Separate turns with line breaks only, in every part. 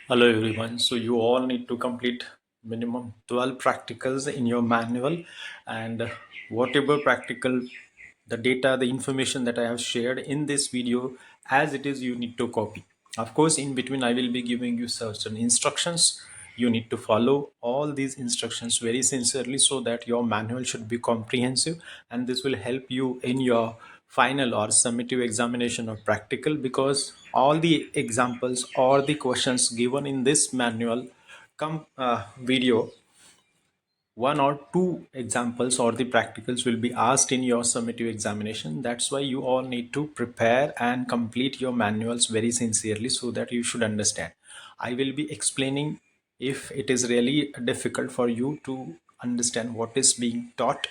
Hello everyone. So you all need to complete minimum 12 practicals in your manual, and whatever practical, the data, the information that I have shared in this video as it is, you need to copy. Of course, in between I will be giving you certain instructions. You need to follow all these instructions very sincerely so that your manual should be comprehensive, and this will help you in your final or summative examination or practical, because all the examples or the questions given in this manual come video, one or two examples or the practicals will be asked in your summative examination. That's why you all need to prepare and complete your manuals very sincerely so that you should understand. I will be explaining if it is really difficult for you to understand what is being taught,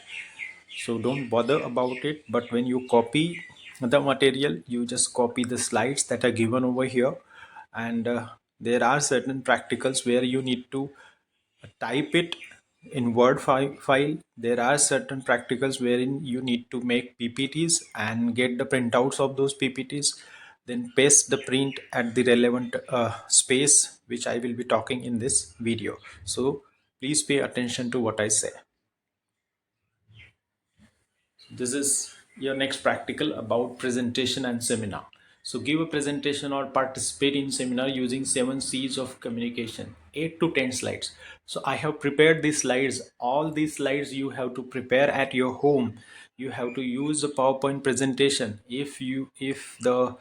so don't bother about it. But when you copy the material, you just copy the slides that are given over here, and there are certain practicals where you need to type it in file. There are certain practicals wherein you need to make ppts and get the printouts of those ppts, then paste the print at the relevant space, which I will be talking in this video. So please pay attention to what I say. This is your next practical about presentation and seminar. So give a presentation or participate in seminar using 7 C's of communication, 8 to 10 slides. So I have prepared these slides. All these slides you have to prepare at your home. You have to use the PowerPoint presentation. If the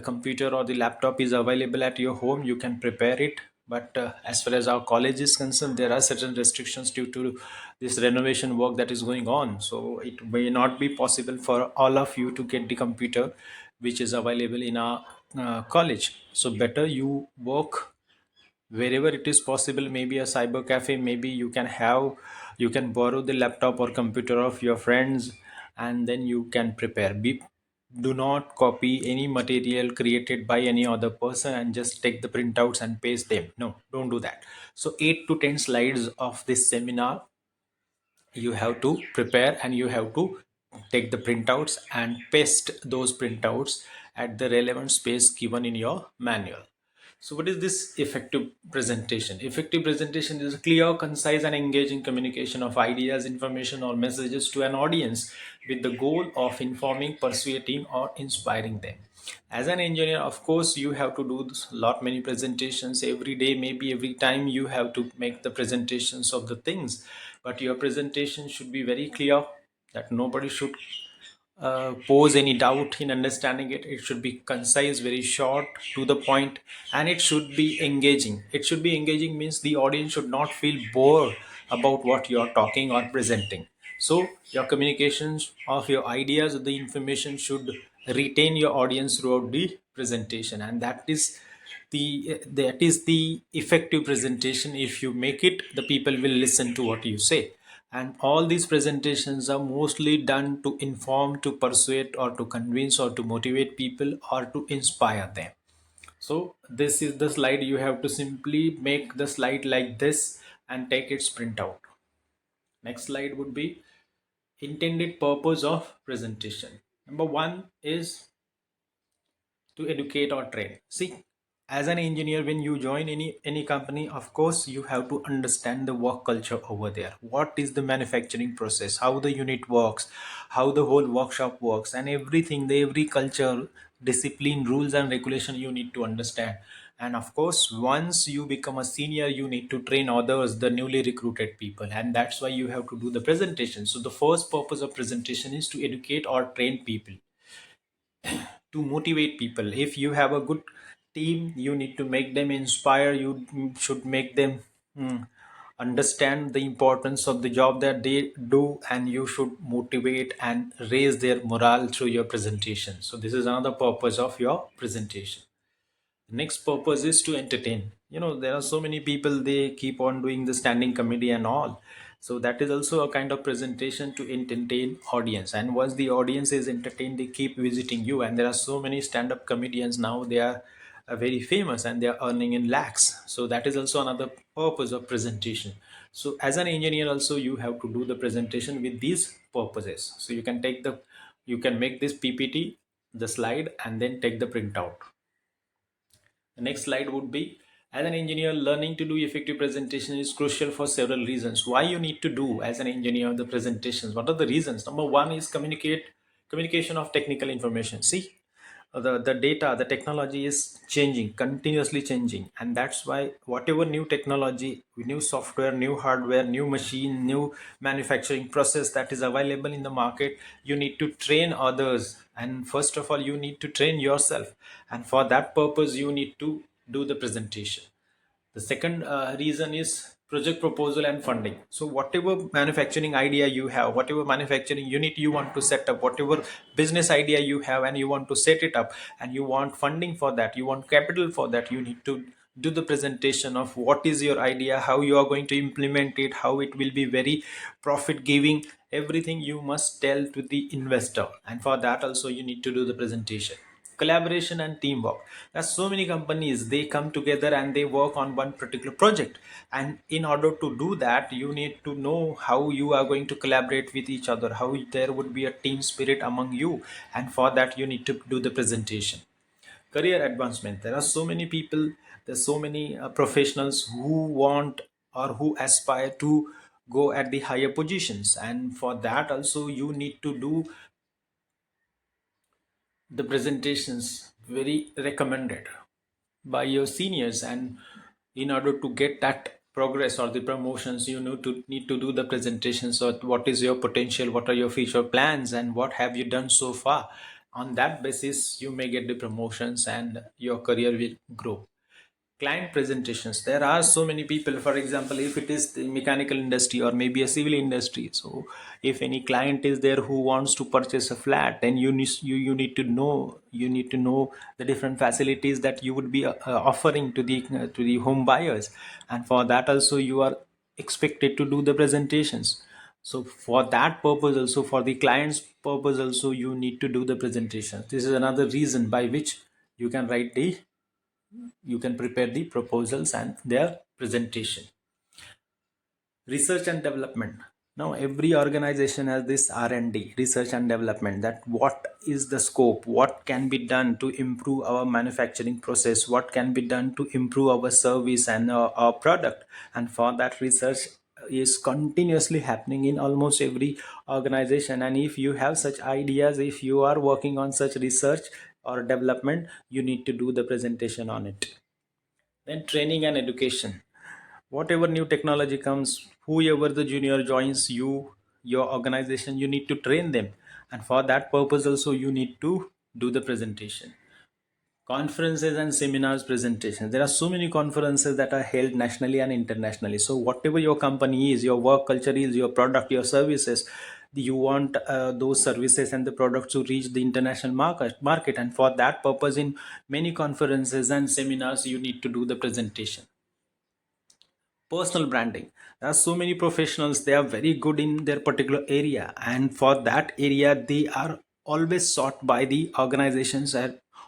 computer or the laptop is available at your home, you can prepare it. But as far as our college is concerned, there are certain restrictions due to this renovation work that is going on, so it may not be possible for all of you to get the computer which is available in our college. So better you work wherever it is possible, maybe a cyber cafe, maybe you can borrow the laptop or computer of your friends, and then you can prepare. Do not copy any material created by any other person and just take the printouts and paste them. No, don't do that. So 8 to 10 slides of this seminar you have to prepare, and you have to take the printouts and paste those printouts at the relevant space given in your manual. So what is this effective presentation? Effective presentation is a clear, concise and engaging communication of ideas, information or messages to an audience with the goal of informing, persuading or inspiring them. As an engineer, of course, you have to do lot many presentations every day, maybe every time you have to make the presentations of the things, but your presentation should be very clear, that nobody should pose any doubt in understanding it. It should be concise, very short, to the point, and it should be engaging. It should be engaging means the audience should not feel bored about what you are talking or presenting. So your communications of your ideas, the information should retain your audience throughout the presentation, and that is the effective presentation. If you make it, the people will listen to what you say. And all these presentations are mostly done to inform, to persuade or to convince or to motivate people or to inspire them. So this is the slide. You have to simply make the slide like this and take its printout. Next slide would be intended purpose of presentation. Number one is to educate or train. See, as an engineer, when you join any company, of course you have to understand the work culture over there. What is the manufacturing process, how the unit works, how the whole workshop works, and everything, the every culture, discipline, rules and regulation you need to understand. And of course, once you become a senior, you need to train others, the newly recruited people, and that's why you have to do the presentation. So the first purpose of presentation is to educate or train people, to motivate people. If you have a good team, you need to make them inspire. You should make them understand the importance of the job that they do, and you should motivate and raise their morale through your presentation. So this is another purpose of your presentation. Next purpose is to entertain. There are so many people, they keep on doing the standing comedy and all. So that is also a kind of presentation to entertain audience. And once the audience is entertained, they keep visiting you. And there are so many stand-up comedians now, they are very famous and they are earning in lakhs. So that is also another purpose of presentation. So as an engineer also, you have to do the presentation with these purposes. So you can make this PPT, the slide, and then take the printout. The next slide would be As an engineer, learning to do effective presentation is crucial for several reasons. Why you need to do as an engineer the presentations? What are the reasons? Number one is communication of technical information. See, the data, the technology is changing, continuously changing, and that's why whatever new technology, new software, new hardware, new machine, new manufacturing process that is available in the market, you need to train others, and first of all you need to train yourself, and for that purpose you need to do the presentation. The second reason is project proposal and funding. So whatever manufacturing idea you have, whatever manufacturing unit you want to set up, whatever business idea you have and you want to set it up, and you want funding for that, you want capital for that, you need to do the presentation of what is your idea, how you are going to implement it, how it will be very profit giving. Everything you must tell to the investor, and for that also you need to do the presentation. Collaboration and teamwork. There's so many companies, they come together and they work on one particular project, and in order to do that you need to know how you are going to collaborate with each other, how there would be a team spirit among you, and for that you need to do the presentation. Career advancement. There are so many people, there's so many professionals who want or who aspire to go at the higher positions, and for that also you need to do the presentations very recommended by your seniors. And in order to get that progress or the promotions, you need to do the presentations of what is your potential, what are your future plans, and what have you done so far. On that basis you may get the promotions and your career will grow. Client presentations. There are so many people, for example, if it is the mechanical industry or maybe a civil industry, so if any client is there who wants to purchase a flat, then you need to know the different facilities that you would be offering to the home buyers, and for that also you are expected to do the presentations. So for that purpose also, for the client's purpose also, you need to do the presentation. This is another reason by which you can prepare the proposals and their presentation. Research and development. Now every organization has this R&D, research and development, that what is the scope, what can be done to improve our manufacturing process, what can be done to improve our service and our product. And for that, research is continuously happening in almost every organization, and if you have such ideas, if you are working on such research or development, you need to do the presentation on it. Then training and education. Whatever new technology comes, whoever the junior joins your organization, you need to train them, and for that purpose also you need to do the presentation. Conferences and seminars presentations. There are so many conferences that are held nationally and internationally. So whatever your company is, your work culture is, your product, your services, you want those services and the products to reach the international market, and for that purpose in many conferences and seminars you need to do the presentation. Personal branding. There are so many professionals, they are very good in their particular area, and for that area they are always sought by the organizations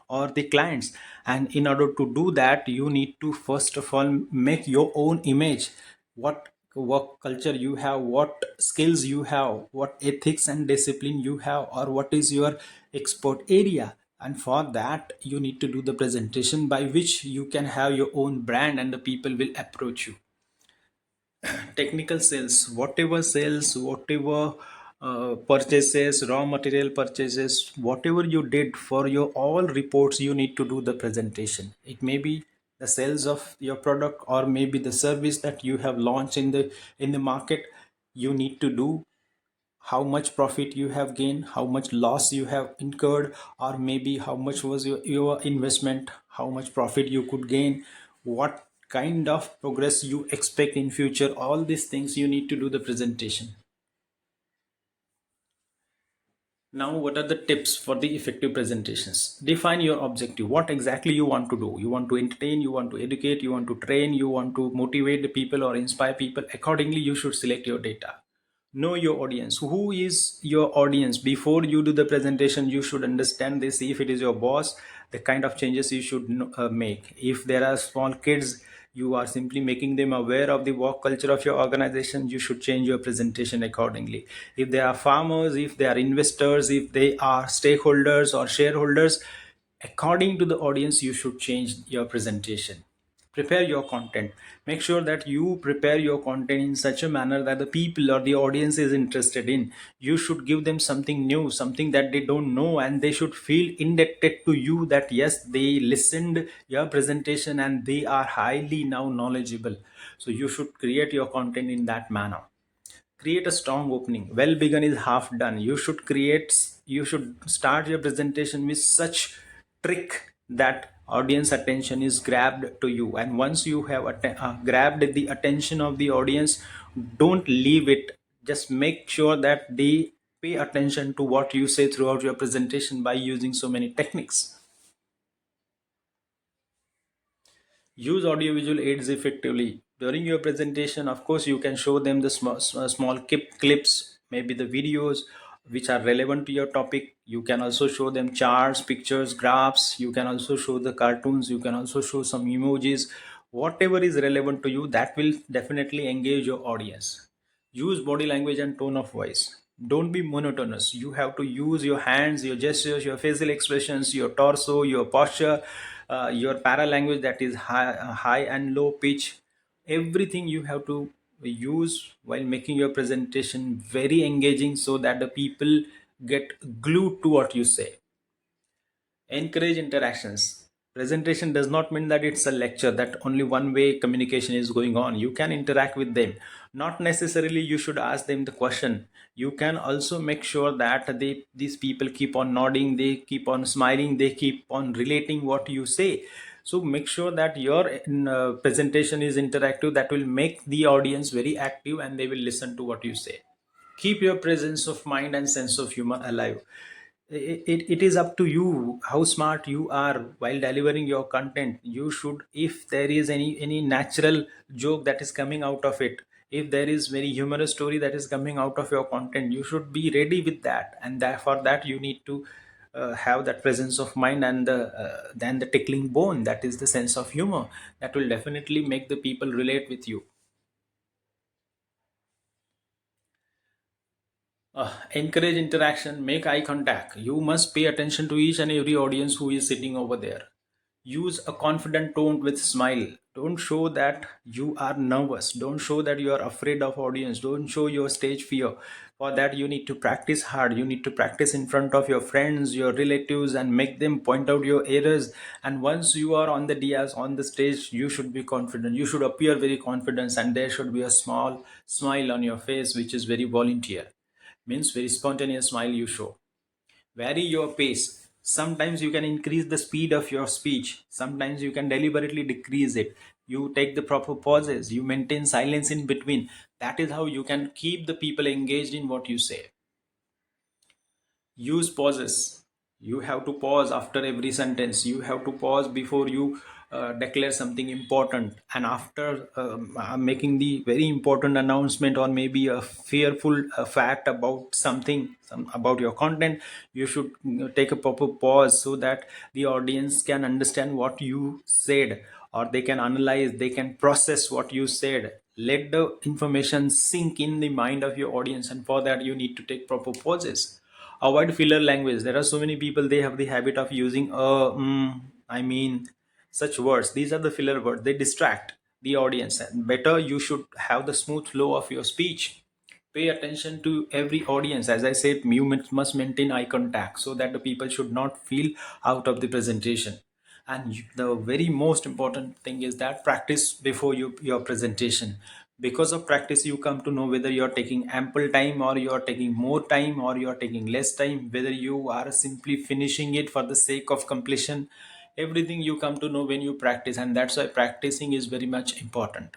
or the clients. And in order to do that, you need to first of all make your own image. What work culture you have, what skills you have, what ethics and discipline you have, or what is your export area. And for that you need to do the presentation by which you can have your own brand and the people will approach you. Technical sales, whatever purchases, raw material purchases, whatever you did for your all reports, you need to do the presentation. It may be the sales of your product or maybe the service that you have launched in the market. You need to do how much profit you have gained, how much loss you have incurred, or maybe how much was your investment, how much profit you could gain, what kind of progress you expect in future. All these things you need to do the presentation. Now, what are the tips for the effective presentations? Define your objective. What exactly you want to do? You want to entertain, you want to educate, you want to train, you want to motivate the people or inspire people. Accordingly, you should select your data. Know your audience. Who is your audience? Before you do the presentation, you should understand this. If it is your boss, the kind of changes you should make. If there are small kids, you are simply making them aware of the work culture of your organization, you should change your presentation accordingly. If they are farmers, if they are investors, if they are stakeholders or shareholders, according to the audience you should change your presentation. Prepare your content. Make sure that you prepare your content in such a manner that the people or the audience is interested in. You should give them something new, something that they don't know, and they should feel indebted to you, that yes, they listened your presentation and they are highly now knowledgeable. So you should create your content in that manner. Create a strong opening. Well begun is half done. You should start your presentation with such trick that audience attention is grabbed to you. And once you have grabbed the attention of the audience, don't leave it. Just make sure that they pay attention to what you say throughout your presentation by using so many techniques. Use audiovisual aids effectively during your presentation. Of course, you can show them the small clips, maybe the videos which are relevant to your topic. You can also show them charts, pictures, graphs. You can also show the cartoons. You can also show some emojis. Whatever is relevant to you, that will definitely engage your audience. Use body language and tone of voice. Don't be monotonous. You have to use your hands, your gestures, your facial expressions, your torso, your posture, your para language, that is high and low pitch. Everything you have to use while making your presentation very engaging, so that the people get glued to what you say. Encourage interactions. Presentation does not mean that it's a lecture, that only one way communication is going on. You can interact with them. Not necessarily you should ask them the question. You can also make sure that these people keep on nodding, they keep on smiling, they keep on relating what you say. So make sure that your presentation is interactive. That will make the audience very active and they will listen to what you say. Keep your presence of mind and sense of humor alive. It is up to you how smart you are while delivering your content. You should, if there is any natural joke that is coming out of it, if there is very humorous story that is coming out of your content, you should be ready with that. And that, for that you need to have that presence of mind, and then the tickling bone, that is the sense of humor, that will definitely make the people relate with you. Encourage interaction, make eye contact. You must pay attention to each and every audience who is sitting over there. Use a confident tone with smile. Don't show that you are nervous. Don't show that you are afraid of audience. Don't show your stage fear. For that, you need to practice hard. You need to practice in front of your friends, your relatives, and make them point out your errors. And once you are on the dias, on the stage, you should be confident. You should appear very confident, and there should be a small smile on your face, which is very volunteer. Means very spontaneous smile you show. Vary your pace. Sometimes you can increase the speed of your speech, sometimes you can deliberately decrease it. You take the proper pauses, you maintain silence in between. That is how you can keep the people engaged in what you say. Use pauses. You have to pause after every sentence. You have to pause before you declare something important, and after making the very important announcement, or maybe a fearful fact about something, about your content, you should take a proper pause, so that the audience can understand what you said, or they can analyze, they can process what you said. Let the information sink in the mind of your audience, and for that you need to take proper pauses. Avoid filler language. There are so many people, they have the habit of using I mean, such words. These are the filler words, they distract the audience. And better, you should have the smooth flow of your speech. Pay attention to every audience. As I said, you must maintain eye contact, so that the people should not feel out of the presentation. And the very most important thing is that practice before your presentation. Because of practice, you come to know whether you're taking ample time, or you're taking more time, or you're taking less time, whether you are simply finishing it for the sake of completion. Everything you come to know when you practice, and that's why practicing is very much important.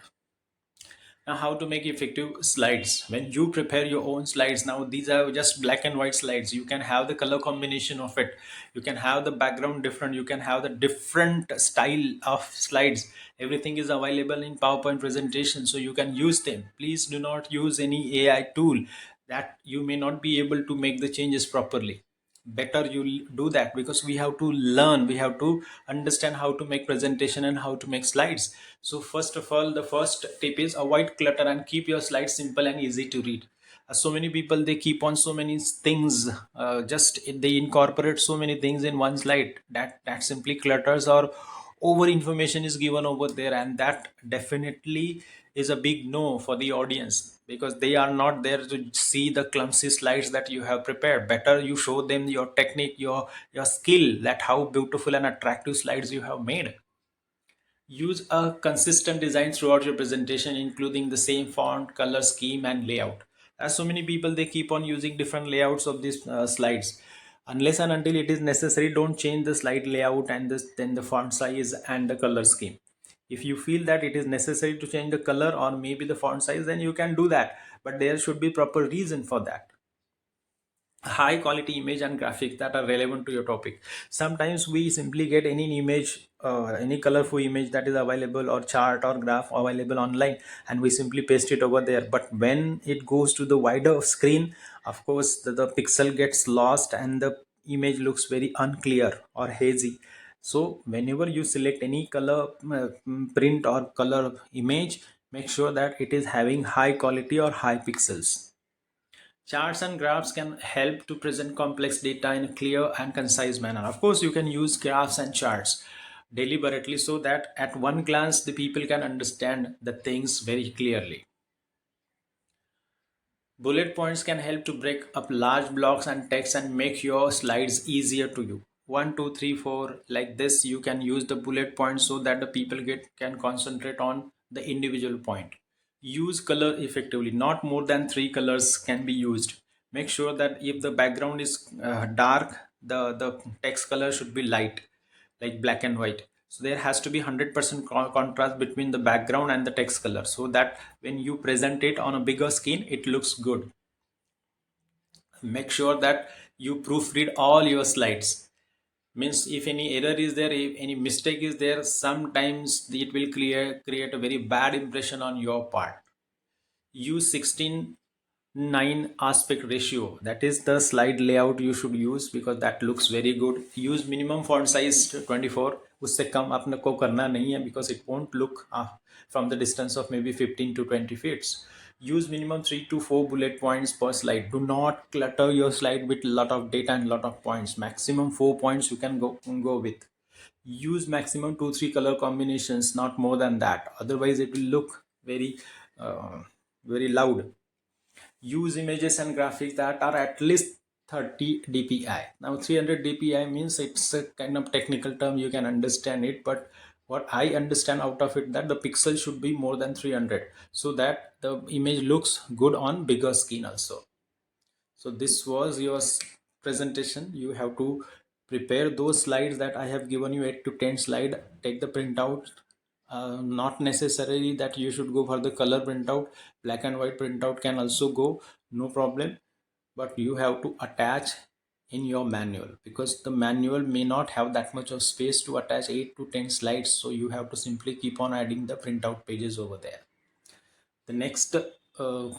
Now, how to make effective slides. When you prepare your own slides, now these are just black and white slides. You can have the color combination of it, you can have the background different, you can have the different style of slides. Everything is available in PowerPoint presentation, so you can use them. Please do not use any AI tool that you may not be able to make the changes properly. Better you do that, because we have to learn, we have to understand how to make presentation and how to make slides. So first of all, the first tip is avoid clutter and keep your slides simple and easy to read. So many people, they keep on so many things, just they incorporate so many things in one slide, that simply clutters, or over information is given over there, and that definitely is a big no for the audience, because they are not there to see the clumsy slides that you have prepared. Better you show them your technique, your skill, that how beautiful and attractive slides you have made. Use a consistent design throughout your presentation, including the same font, color scheme, and layout. As so many people, they keep on using different layouts of these slides. Unless and until it is necessary, don't change the slide layout and then the font size and the color scheme. If you feel that it is necessary to change the color or maybe the font size, then you can do that. But there should be proper reason for that. High quality image and graphics that are relevant to your topic. Sometimes we simply get any image, any colorful image that is available, or chart or graph available online, and we simply paste it over there. But when it goes to the wider screen, of course the pixel gets lost and the image looks very unclear or hazy. So whenever you select any color, print or color image, make sure that it is having high quality or high pixels. Charts and graphs can help to present complex data in a clear and concise manner. Of course, you can use graphs and charts deliberately so that at one glance the people can understand the things very clearly. Bullet points can help to break up large blocks and text and make your slides easier to you. One, two, three, four, like this. You can use the bullet points so that the people can concentrate on the individual point. Use color effectively. Not more than three colors can be used. Make sure that if the background is dark, the text color should be light, like black and white. So there has to be 100% contrast between the background and the text color, so that when you present it on a bigger screen, it looks good. Make sure that you proofread all your slides. Means if any error is there, if any mistake is there, sometimes it will create a very bad impression on your part. Use 16:9 aspect ratio. That is the slide layout you should use, because that looks very good. Use minimum font size 24. उससे कम अपने को करना नहीं है, because it won't look from the distance of maybe 15 to 20 feet. Use minimum 3 to 4 bullet points per slide. Do not clutter your slide with lot of data and lot of points. Maximum 4 points you can go with. Use maximum 2-3 color combinations, not more than that, otherwise it will look very loud. Use images and graphics that are at least 30 dpi. Now 300 dpi means it's a kind of technical term, you can understand it, but what I understand out of it, that the pixel should be more than 300, so that the image looks good on bigger screen also. So this was your presentation. You have to prepare those slides that I have given you, 8 to 10 slide. Take the printout. Not necessarily that you should go for the color printout. Black and white printout can also go, no problem. But you have to attach in your manual, because the manual may not have that much of space to attach 8 to 10 slides. So you have to simply keep on adding the printout pages over there. The next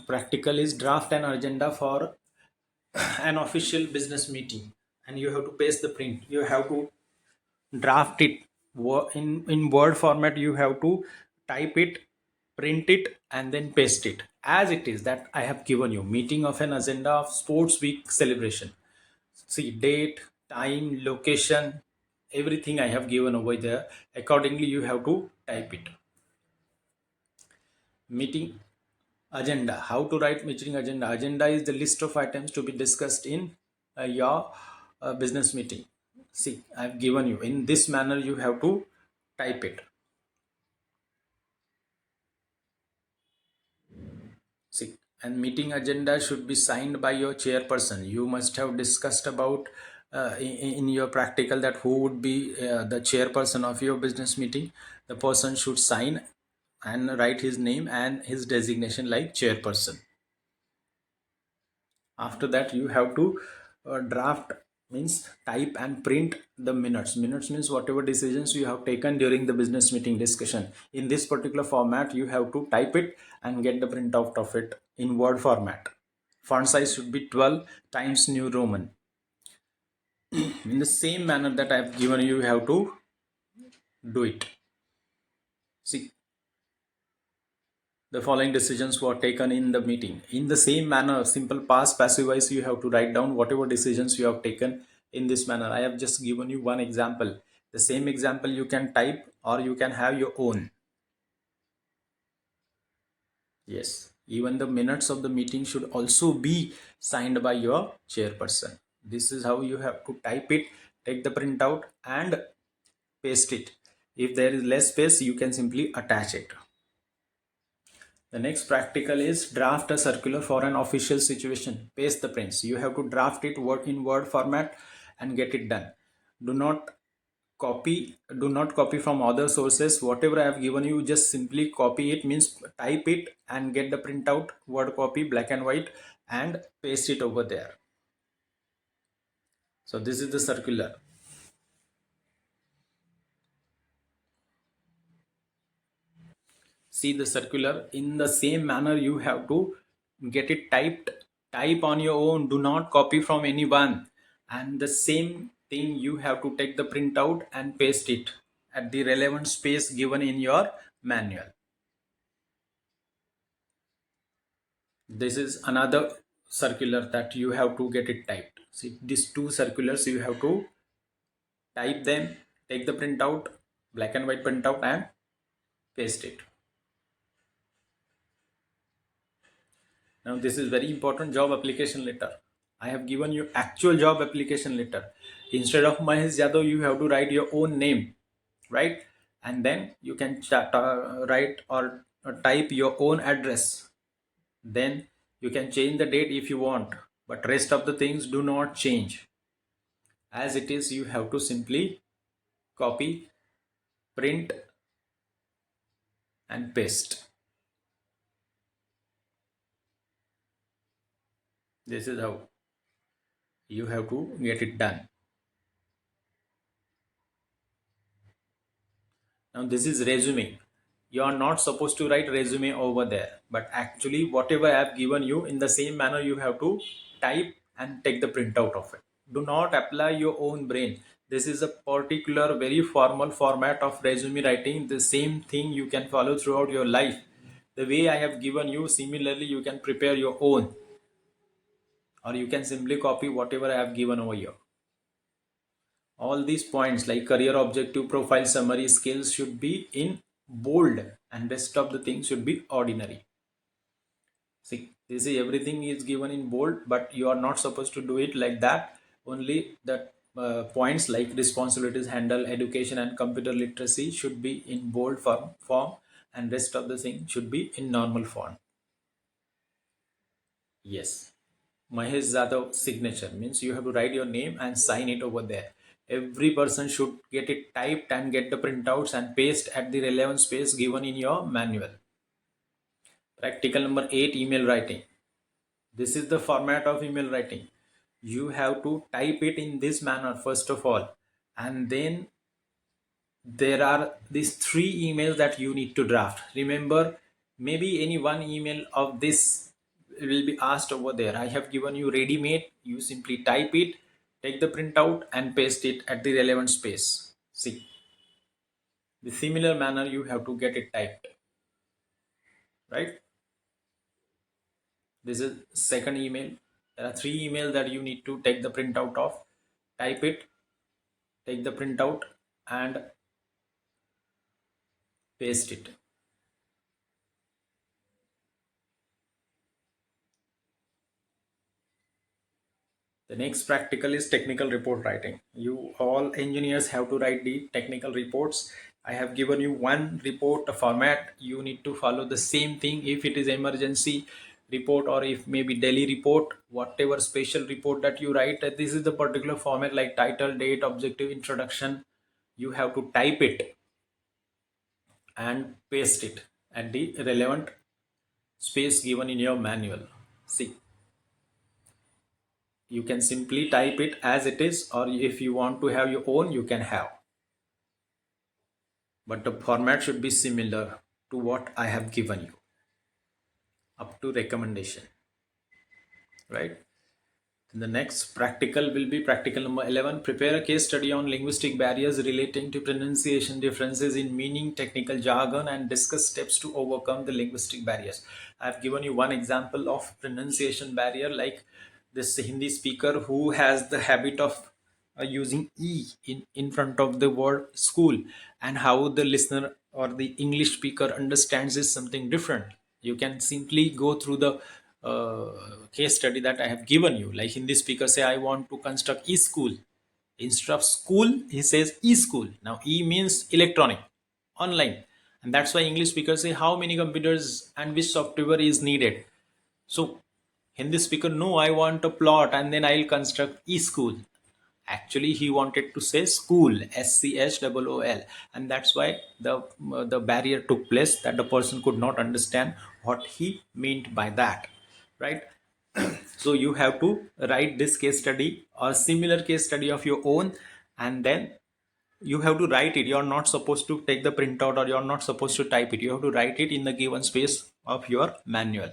practical is draft an agenda for an official business meeting, and you have to paste the print. You have to draft it in word format. You have to type it, print it, and then paste it as it is that I have given you. Meeting of an agenda of sports week celebration. See, date, time, location, everything I have given over there. Accordingly you have to type it. Meeting agenda. How to write meeting agenda? Agenda is the list of items to be discussed in your business meeting. See, I've given you in this manner. You have to type it. See, and meeting agenda should be signed by your chairperson. You must have discussed about in your practical that who would be the chairperson of your business meeting. The person should sign and write his name and his designation like chairperson. After that you have to draft, means type and print the minutes. Minutes means whatever decisions you have taken during the business meeting discussion. In this particular format you have to type it and get the print out of it in word format. Font size should be 12 times New Roman. In the same manner that I have given you, you have to do it. See, the following decisions were taken in the meeting. In the same manner, simple past, passive voice, you have to write down whatever decisions you have taken in this manner. I have just given you one example. The same example you can type or you can have your own. Yes, even the minutes of the meeting should also be signed by your chairperson. This is how you have to type it, take the printout and paste it. If there is less space, you can simply attach it. The next practical is draft a circular for an official situation. Paste the prints. You have to draft it word in Word format and get it done. Do not copy from other sources. Whatever I have given you, just simply copy it, means type it and get the printout, word copy, black and white, and paste it over there. So this is the circular. See the circular in the same manner you have to get it typed. Type on your own, do not copy from anyone, and the same thing you have to take the printout and paste it at the relevant space given in your manual. This is another circular that you have to get it typed. See these two circulars, you have to type them, take the printout, black and white printout, and paste it. Now this is very important, job application letter. I have given you actual job application letter. Instead of Mahesh Yadav, you have to write your own name, right? And then you can write or type your own address. Then you can change the date if you want, but rest of the things do not change. As it is, you have to simply copy, print, and paste. This is how you have to get it done. Now this is resume. You are not supposed to write resume over there, but actually whatever I have given you, in the same manner you have to type and take the printout of it. Do not apply your own brain. This is a particular very formal format of resume writing. The same thing you can follow throughout your life. The way I have given you, similarly you can prepare your own, or you can simply copy whatever I have given over here. All these points like career objective, profile, summary, skills should be in bold, and rest of the things should be ordinary. See, this is everything is given in bold, but you are not supposed to do it like that. Only the points like responsibilities, handle, education, and computer literacy should be in bold form, and rest of the thing should be in normal form. Yes. Mahesh Yadav signature means you have to write your name and sign it over there. Every person should get it typed and get the printouts and paste at the relevant space given in your manual. Practical number 8, email writing. This is the format of email writing. You have to type it in this manner first of all, and then there are these three emails that you need to draft. Remember, maybe any one email of this will be asked over there. I have given you ready made. You simply type it, take the printout and paste it at the relevant space. See, the similar manner you have to get it typed, right? This is second email. There are three emails that you need to take the printout of. Type it, take the printout and paste it. The next practical is technical report writing. You all engineers have to write the technical reports. I have given you one report format. You need to follow the same thing. If it is emergency report or if maybe daily report, whatever special report that you write, this is the particular format like title, date, objective, introduction. You have to type it and paste it at the relevant space given in your manual. See, you can simply type it as it is, or if you want to have your own, you can have, but the format should be similar to what I have given you up to recommendation, right? The next practical will be practical number 11. Prepare a case study on linguistic barriers relating to pronunciation differences in meaning, technical jargon, and discuss steps to overcome the linguistic barriers. I have given you one example of pronunciation barrier, like this Hindi speaker who has the habit of using e in front of the word school, and how the listener or the English speaker understands is something different. You can simply go through the case study that I have given you. Like Hindi speaker say, I want to construct e-school. Instead of school, he says e-school. Now e means electronic, online, and that's why English speakers say how many computers and which software is needed. So Hindi speaker, no, I want a plot and then I'll construct e-school. Actually, he wanted to say school, school, and that's why the barrier took place, that the person could not understand what he meant by that, right? So you have to write this case study or similar case study of your own, and then you have to write it. You're not supposed to take the printout, or you're not supposed to type it. You have to write it in the given space of your manual.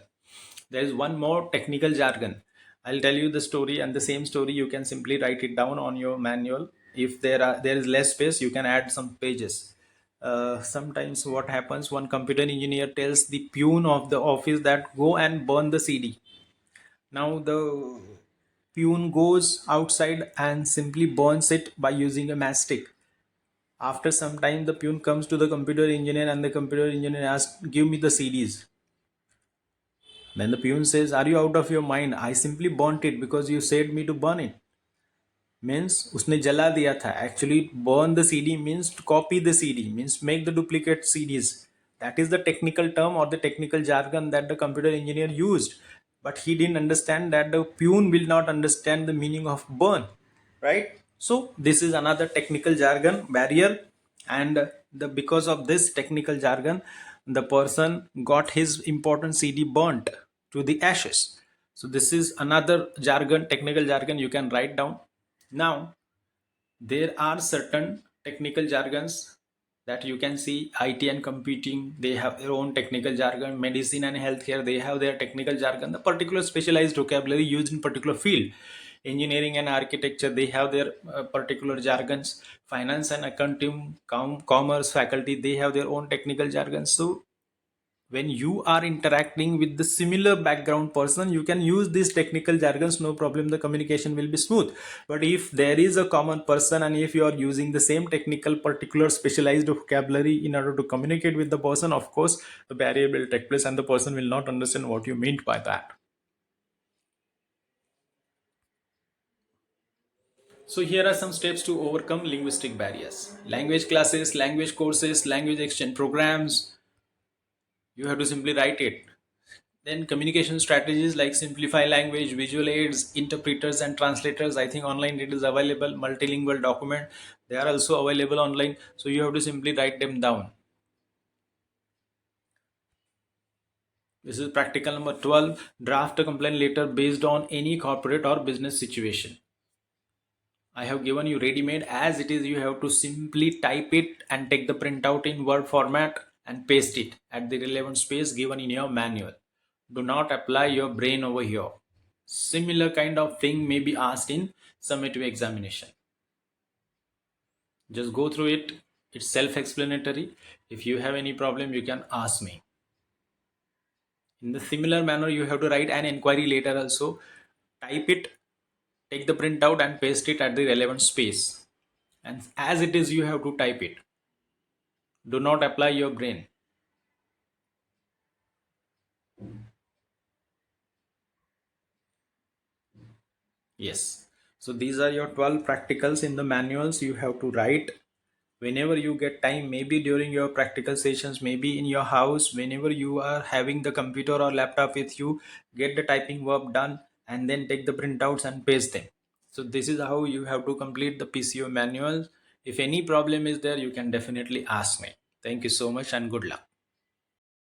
There is one more technical jargon. I'll tell you the story, and the same story you can simply write it down on your manual. If there is less space, you can add some pages. Sometimes what happens, one computer engineer tells the peon of the office that go and burn the CD. Now the peon goes outside and simply burns it by using a matchstick. After some time, the peon comes to the computer engineer, and the computer engineer asks, give me the CDs. Then the peon says, are you out of your mind? I simply burnt it because you said me to burn it. Means उसने जला दिया था. Actually burn the CD means to copy the CD, means make the duplicate CDs. That is the technical term or the technical jargon that the computer engineer used, but he didn't understand that the peon will not understand the meaning of burn, right? So this is another technical jargon barrier, and the because of this technical jargon, the person got his important CD burnt to the ashes. So this is another jargon, technical jargon you can write down. Now, there are certain technical jargons that you can see. IT and computing, they have their own technical jargon. Medicine and healthcare, they have their technical jargon, the particular specialized vocabulary used in particular field. Engineering and architecture, they have their particular jargons. Finance and accounting, commerce faculty, they have their own technical jargons. So when you are interacting with the similar background person, you can use these technical jargons, no problem, the communication will be smooth. But if there is a common person, and if you are using the same technical particular specialized vocabulary in order to communicate with the person, of course the barrier will take place and the person will not understand what you meant by that. So here are some steps to overcome linguistic barriers. Language classes, language courses, language exchange programs, you have to simply write it. Then communication strategies like simplify language, visual aids, interpreters and translators. I think online it is available. Multilingual document, they are also available online. So you have to simply write them down. This is practical number 12. Draft a complaint letter based on any corporate or business situation. I have given you ready made as it is. You have to simply type it and take the printout in Word format and paste it at the relevant space given in your manual. Do not apply your brain over here. Similar kind of thing may be asked in summative examination. Just go through it. It's self-explanatory. If you have any problem, you can ask me. In the similar manner, you have to write an inquiry letter also. Type it, take the printout and paste it at the relevant space. And as it is, you have to type it. Do not apply your brain. Yes. So these are your 12 practicals in the manuals you have to write whenever you get time, maybe during your practical sessions, maybe in your house, whenever you are having the computer or laptop with you, get the typing work done and then take the printouts and paste them. So this is how you have to complete the PCO manuals. If any problem is there, you can definitely ask me. Thank you so much and good luck.